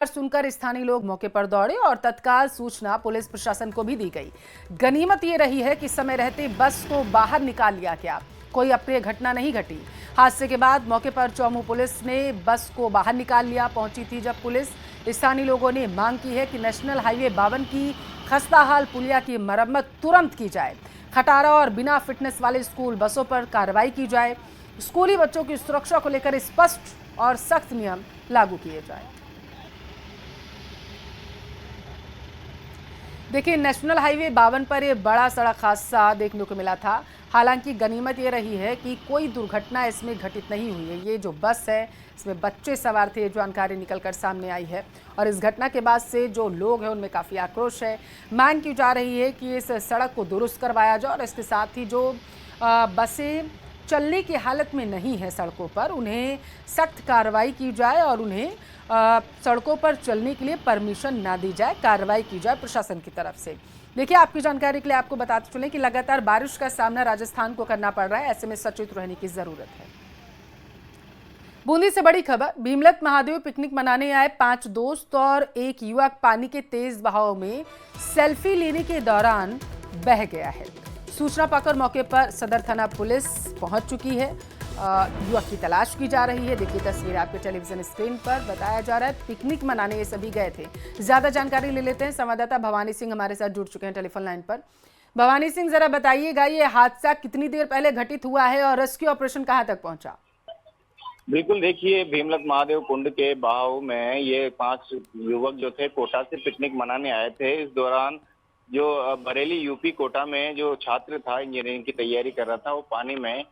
सुनकर स्थानीय लोग मौके पर दौड़े और तत्काल सूचना पुलिस प्रशासन को भी दी गई। गनीमत ये रही है कि समय रहते बस को बाहर निकाल लिया गया, कोई अप्रिय घटना नहीं घटी। हादसे के बाद मौके पर चौमू पुलिस ने बस को बाहर निकाल लिया। पहुंची थी जब पुलिस, स्थानीय लोगों ने मांग की है कि नेशनल हाईवे 52 की खस्ताहाल पुलिया की मरम्मत तुरंत की जाए। खटारा और बिना फिटनेस वाले स्कूल बसों पर कार्रवाई की जाए। स्कूली बच्चों की सुरक्षा को लेकर स्पष्ट और सख्त नियम लागू किए जाए। देखिए, नेशनल हाईवे 52 पर यह बड़ा सड़क हादसा देखने को मिला था। हालांकि गनीमत ये रही है कि कोई दुर्घटना इसमें घटित नहीं हुई है। ये जो बस है इसमें बच्चे सवार थे, जानकारी निकलकर सामने आई है और इस घटना के बाद से जो लोग हैं उनमें काफ़ी आक्रोश है। मांग की जा रही है कि इस सड़क को दुरुस्त करवाया जाए और इसके साथ ही जो बसें चलने की हालत में नहीं है सड़कों पर, उन्हें सख्त कार्रवाई की जाए और उन्हें सड़कों पर चलने के लिए परमिशन ना दी जाए, कार्रवाई की जाए प्रशासन की तरफ से। देखिए, आपकी जानकारी के लिए आपको बताते चलें कि लगातार बारिश का सामना राजस्थान को करना पड़ रहा है, ऐसे में सचेत रहने की जरूरत है। बूंदी से बड़ी खबर, भीमलत महादेव पिकनिक मनाने आए 5 दोस्त और एक युवक पानी के तेज बहाव में सेल्फी लेने के दौरान बह गया है। सूचना पाकर मौके पर सदर थाना पुलिस पहुंच चुकी है। युवक की तलाश की जा रही है। देखिए तस्वीर आपके टेलीविजन स्क्रीन पर, बताया जा रहा है पिकनिक मनाने ये सभी गए थे। ज्यादा जानकारी ले लेते हैं, संवाददाता भवानी सिंह हमारे साथ जुड़ चुके हैं टेलीफोन लाइन पर। भवानी सिंह, जरा बताइएगा ये हादसा कितनी देर पहले घटित हुआ है और रेस्क्यू ऑपरेशन कहां तक पहुंचा? बिल्कुल, देखिए भीमलत महादेव कुंड के बहाव में ये 5 युवक जो थे कोटा से पिकनिक मनाने आए थे। इस दौरान जो बरेली यूपी कोटा में जो छात्र था, इंजीनियरिंग की तैयारी कर रहा था, वो पानी में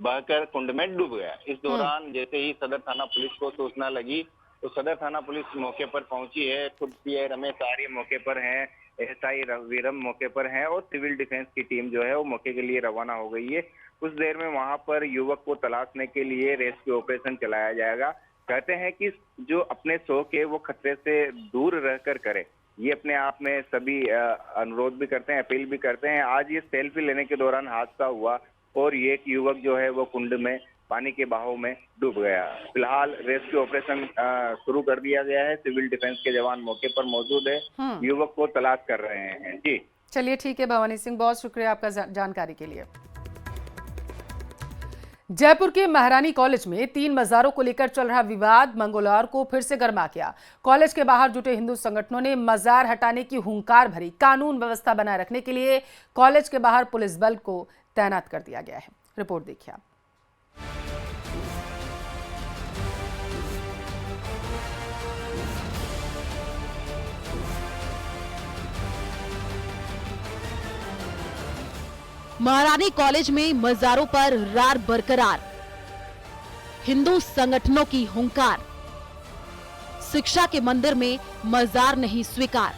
बहकर कुंड में डूब गया। इस दौरान जैसे ही सदर थाना पुलिस को सूचना लगी तो सदर थाना पुलिस मौके पर पहुंची है। खुद सीआई रमेश आर्य मौके पर हैं, एसआई वीरम मौके पर हैं और सिविल डिफेंस की टीम जो है वो मौके के लिए रवाना हो गई है। कुछ देर में वहां पर युवक को तलाशने के लिए रेस्क्यू ऑपरेशन चलाया जाएगा। कहते हैं कि जो अपने शौक है वो खतरे से दूर रहकर करे, ये अपने आप में सभी अनुरोध भी करते हैं, अपील भी करते हैं। आज ये सेल्फी लेने के दौरान हादसा हुआ और ये एक युवक जो है वो कुंड में पानी के बहाव में डूब गया। फिलहाल रेस्क्यू ऑपरेशन शुरू कर दिया गया है। सिविल डिफेंस के जवान मौके पर मौजूद है, युवक को तलाश कर रहे हैं। जी चलिए, ठीक है भवानी सिंह, बहुत शुक्रिया आपका जानकारी के लिए। जयपुर के महारानी कॉलेज में 3 मजारों को लेकर चल रहा विवाद मंगलवार को फिर से गर्मा गया। कॉलेज के बाहर जुटे हिंदू संगठनों ने मजार हटाने की हुंकार भरी। कानून व्यवस्था बनाए रखने के लिए कॉलेज के बाहर पुलिस बल को तैनात कर दिया गया है। रिपोर्ट देखिए आप। महारानी कॉलेज में मजारों पर रार बरकरार, हिंदू संगठनों की हुंकार, शिक्षा के मंदिर में मजार नहीं स्वीकार।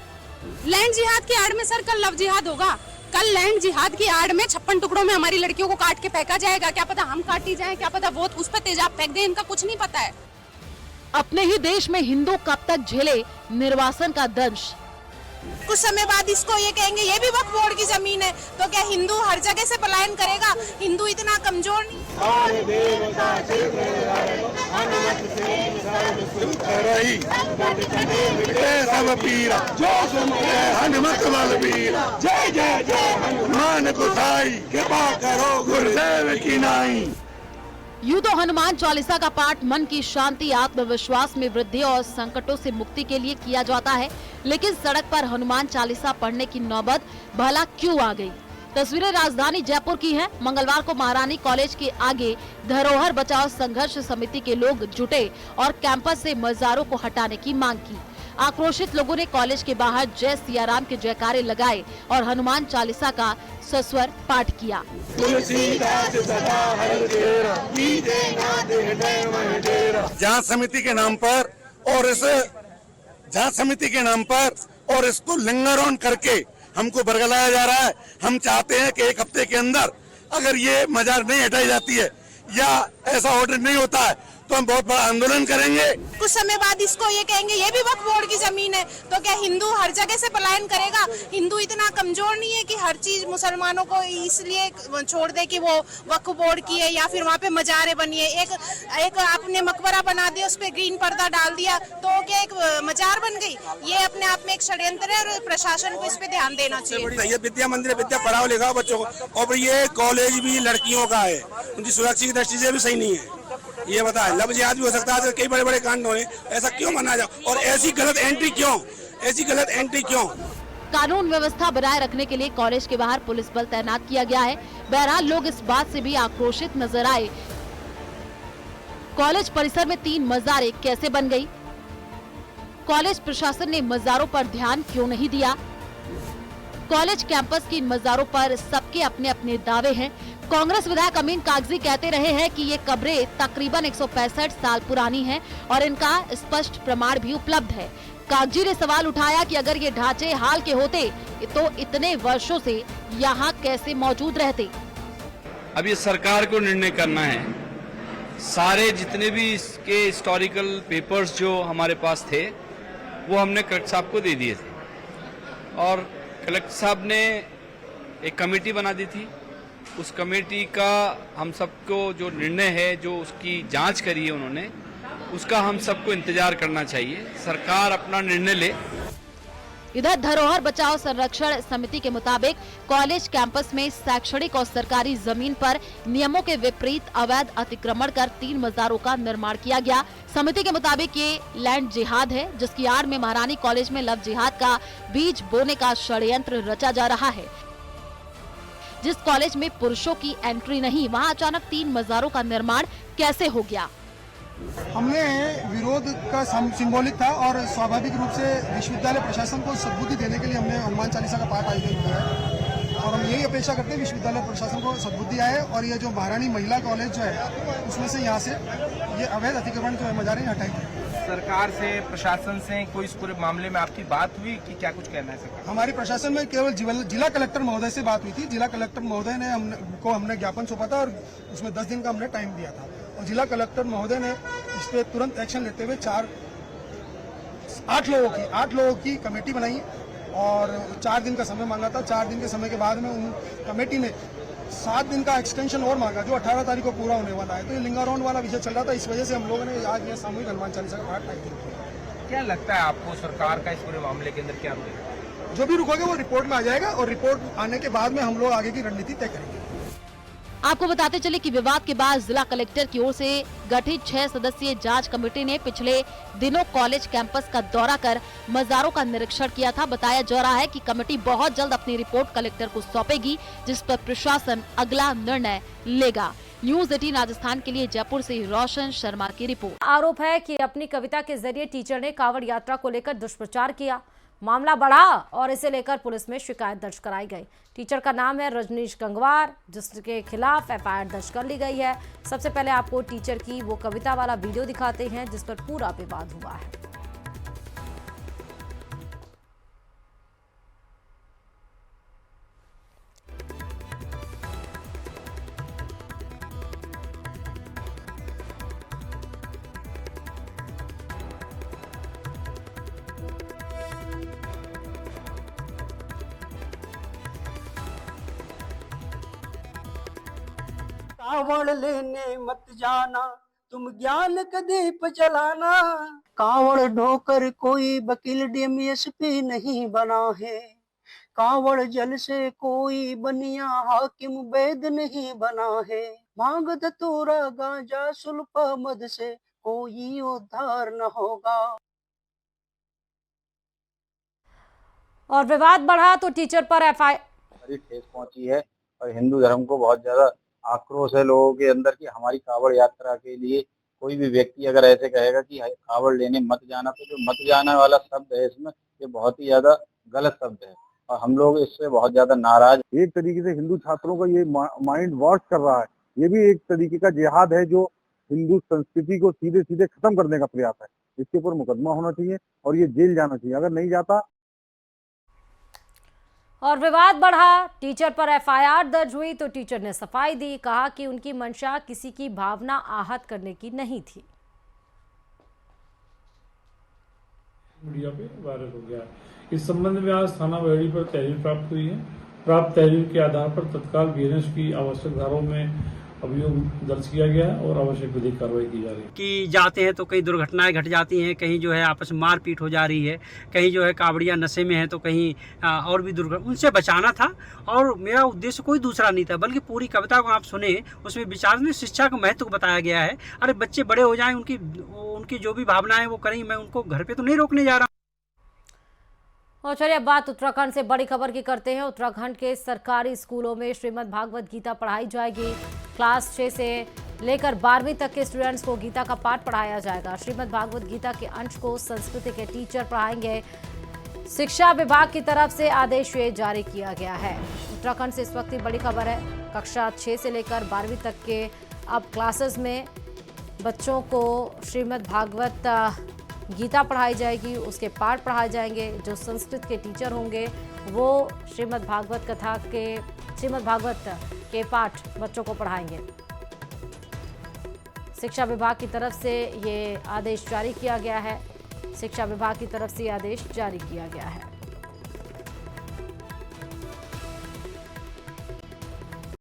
लैंड जिहाद की आड़ में सर कल लव जिहाद होगा। कल लैंड जिहाद की आड़ में 56 टुकड़ों में हमारी लड़कियों को काट के फेंका जाएगा। क्या पता हम काटी जाएं, क्या पता वो उस पर तेजाब फेंक दे, इनका कुछ नहीं पता है। अपने ही देश में हिंदू कब तक झेले निर्वासन का दंश। कुछ समय बाद इसको ये कहेंगे ये भी वक्फ बोर्ड की जमीन है, तो क्या हिंदू हर जगह से पलायन करेगा? हिंदू इतना कमजोर नहीं। जय जय जय हनुमान गोसाई, कृपा करो गुरुदेव की नाई। यूं तो हनुमान चालीसा का पाठ मन की शांति, आत्मविश्वास में वृद्धि और संकटों से मुक्ति के लिए किया जाता है, लेकिन सड़क पर हनुमान चालीसा पढ़ने की नौबत भला क्यों आ गई? तस्वीरें राजधानी जयपुर की हैं। मंगलवार को महारानी कॉलेज के आगे धरोहर बचाओ संघर्ष समिति के लोग जुटे और कैंपस से मजारों को हटाने की मांग की। आक्रोशित लोगों ने कॉलेज के बाहर जय सियाराम के जयकारे लगाए और हनुमान चालीसा का सस्वर पाठ किया। जांच समिति के नाम पर और इसको लिंगर ऑन करके हमको बरगलाया जा रहा है। हम चाहते हैं कि 1 हफ्ते के अंदर अगर ये मजार नहीं हटाई जाती है या ऐसा ऑर्डर नहीं होता है तो हम बहुत बड़ा आंदोलन करेंगे। कुछ समय बाद इसको ये कहेंगे ये भी वक्फ बोर्ड की जमीन है, तो क्या हिंदू हर जगह से पलायन करेगा? हिंदू इतना कमजोर नहीं है कि हर चीज मुसलमानों को इसलिए छोड़ दे कि वो वक्फ बोर्ड की है या फिर वहाँ पे मजारे बनी है। एक आपने मकबरा बना दिया, उस पर ग्रीन पर्दा डाल दिया, तो क्या एक मजार बन गई? ये अपने आप में एक षड्यंत्र है और प्रशासन को इस पे ध्यान देना चाहिए। ये विद्या मंदिर विद्या पढ़ाओ लिखाओ बच्चों को, और ये कॉलेज भी लड़कियों का है, उनकी सुरक्षा की दृष्टि से भी सही नहीं है। ये बताए लव जिहाद भी हो सकता है, कई बड़े बड़े कांड हुए, ऐसा क्यों माना जाए? और ऐसी गलत एंट्री क्यों? कानून व्यवस्था बनाए रखने के लिए कॉलेज के बाहर पुलिस बल तैनात किया गया है। बहरहाल लोग इस बात से भी आक्रोशित नजर आए, कॉलेज परिसर में 3 मजारें कैसे बन गई? कॉलेज प्रशासन ने मजारों पर ध्यान क्यों नहीं दिया? कॉलेज कैंपस की इन मजारों पर सबके अपने अपने दावे हैं। कांग्रेस विधायक अमीन कागजी कहते रहे हैं कि ये कब्रें तकरीबन 165 साल पुरानी हैं और इनका स्पष्ट प्रमाण भी उपलब्ध है। कागजी ने सवाल उठाया कि अगर ये ढांचे हाल के होते तो इतने वर्षों से यहाँ कैसे मौजूद रहते। अब ये सरकार को निर्णय करना है। सारे जितने भी इसके हिस्टोरिकल पेपर्स जो हमारे पास थे वो हमने कलेक्टर साहब को दे दिए थे और कलेक्टर साहब ने एक कमेटी बना दी थी। उस कमेटी का हम सबको जो निर्णय है, जो उसकी जांच करी है उन्होंने, उसका हम सबको इंतजार करना चाहिए। सरकार अपना निर्णय ले। इधर धरोहर बचाओ संरक्षण समिति के मुताबिक कॉलेज कैंपस में शैक्षणिक और सरकारी जमीन पर नियमों के विपरीत अवैध अतिक्रमण कर 3 मजारों का निर्माण किया गया। समिति के मुताबिक ये लैंड जिहाद है, जिसकी आड़ में महारानी कॉलेज में लव जिहाद का बीज बोने का षड्यंत्र रचा जा रहा है। जिस कॉलेज में पुरुषों की एंट्री नहीं, वहां अचानक 3 मजारों का निर्माण कैसे हो गया? हमने विरोध का सिंबॉलिक था और स्वाभाविक रूप से विश्वविद्यालय प्रशासन को सद्बुद्धि देने के लिए हमने हनुमान चालीसा का पाठ आयोजित किया है और हम यही अपेक्षा करते हैं विश्वविद्यालय प्रशासन को सद्बुद्धि आए और ये जो महारानी महिला कॉलेज जो है उसमें से यहाँ से ये अवैध अतिक्रमण जो है मजारें हटाई जाए। सरकार से प्रशासन से कोई इस पूरे मामले में आपकी बात हुई कि क्या कुछ कहना है सरकार? हमारी प्रशासन में केवल जिला कलेक्टर महोदय से बात हुई थी। जिला कलेक्टर महोदय ने हमने ज्ञापन सौंपा था और उसमें 10 दिन का हमने टाइम दिया था और जिला कलेक्टर महोदय ने इस पे तुरंत एक्शन लेते हुए 8 लोगों की कमेटी बनाई और 4 दिन का समय मांगा था। 4 दिन के समय के बाद में उन कमेटी ने 7 दिन का एक्सटेंशन और मांगा जो 18 तारीख को पूरा होने वाला है। तो ये लिंगारोंड वाला विषय चल रहा था, इस वजह से हम लोगों ने आज ये सामूहिक हनुमान चालीसा का पाठ आयोजित किया। क्या लगता है आपको सरकार का इस पूरे मामले के अंदर क्या रोल है? जो भी रुकोगे वो रिपोर्ट में आ जाएगा और रिपोर्ट आने के बाद में हम लोग आगे की रणनीति तय करेंगे। आपको बताते चले कि विवाद के बाद जिला कलेक्टर की ओर से गठित 6 सदस्यीय जांच कमेटी ने पिछले दिनों कॉलेज कैंपस का दौरा कर मजारों का निरीक्षण किया था। बताया जा रहा है कि कमेटी बहुत जल्द अपनी रिपोर्ट कलेक्टर को सौंपेगी, जिस पर प्रशासन अगला निर्णय लेगा। न्यूज़ 18 राजस्थान के लिए जयपुर से रोशन शर्मा की रिपोर्ट। आरोप है कि अपनी कविता के जरिए टीचर ने कांवड़ यात्रा को लेकर दुष्प्रचार किया। मामला बढ़ा और इसे लेकर पुलिस में शिकायत दर्ज कराई गई। टीचर का नाम है रजनीश गंगवार, जिसके खिलाफ एफआईआर दर्ज कर ली गई है। सबसे पहले आपको टीचर की वो कविता वाला वीडियो दिखाते हैं जिस पर पूरा विवाद हुआ है। कावड़ लेने मत जाना, तुम ज्ञान का दीप जलाना। कावड़ ढोकर कोई वकील डीएमएसपी नहीं बना है। कावड़ जल से कोई बनिया हाकिम वैद नहीं बना है। भांग धतूरा गांजा सुल्फा मद से कोई उद्धार न होगा। और विवाद बढ़ा तो टीचर पर एफआईआर ठेस पहुंची है और हिंदू धर्म को बहुत ज्यादा आक्रोश है लोगों के अंदर कि हमारी कावड़ यात्रा के लिए कोई भी व्यक्ति अगर ऐसे कहेगा कि कावड़ लेने मत जाना, तो जो मत जाना वाला शब्द है इसमें ये बहुत ही ज्यादा गलत शब्द है और हम लोग इससे बहुत ज्यादा नाराज। एक तरीके से हिंदू छात्रों का ये माइंड वॉश कर रहा है। ये भी एक तरीके का जिहाद है जो हिंदू संस्कृति को सीधे सीधे खत्म करने का प्रयास है। इसके ऊपर मुकदमा होना चाहिए और ये जेल जाना चाहिए। अगर नहीं जाता। और विवाद बढ़ा, टीचर पर एफआईआर दर्ज हुई तो टीचर ने सफाई दी, कहा कि उनकी मंशा किसी की भावना आहत करने की नहीं थी। मीडिया पे वायरल हो गया है। इस संबंध में आज थाना बहेड़ी पर तहरीर प्राप्त हुई है। प्राप्त तहरीर के आधार पर तत्काल बीएनएस की आवश्यक धाराओं में अभियोग दर्ज किया गया है और आवश्यक विधिक कार्रवाई की जा रही है। कि जाते हैं तो कई दुर्घटनाएं घट जाती हैं, कहीं जो है आपस में मारपीट हो जा रही है, कहीं जो है कावड़िया नशे में है तो कहीं और भी दुर्घटना, उनसे बचाना था। और मेरा उद्देश्य कोई दूसरा नहीं था, बल्कि पूरी कविता को आप सुने, उसमें विचार में शिक्षा का महत्व बताया गया है। अरे बच्चे बड़े हो जाएं, उनकी जो भी भावनाएं वो करें, मैं उनको घर पे तो नहीं रोकने जा रहा। और चलिए अब बात उत्तराखंड से बड़ी खबर की करते हैं। उत्तराखंड के सरकारी स्कूलों में श्रीमद् भागवत गीता पढ़ाई जाएगी। क्लास 6 से लेकर 12वीं तक के स्टूडेंट्स को गीता का पाठ पढ़ाया जाएगा। श्रीमद् भागवत गीता के अंश को संस्कृत के टीचर पढ़ाएंगे। शिक्षा विभाग की तरफ से आदेश जारी किया गया है। उत्तराखंड से इस वक्त की बड़ी खबर है। कक्षा 6 से लेकर 12वीं तक के अब क्लासेस में बच्चों को श्रीमद् भागवत गीता पढ़ाई जाएगी, उसके पाठ पढ़ाए जाएंगे। जो संस्कृत के टीचर होंगे वो श्रीमद् भागवत के पाठ बच्चों को पढ़ाएंगे। शिक्षा विभाग की तरफ से ये आदेश जारी किया गया है। शिक्षा विभाग की तरफ से आदेश जारी किया गया है।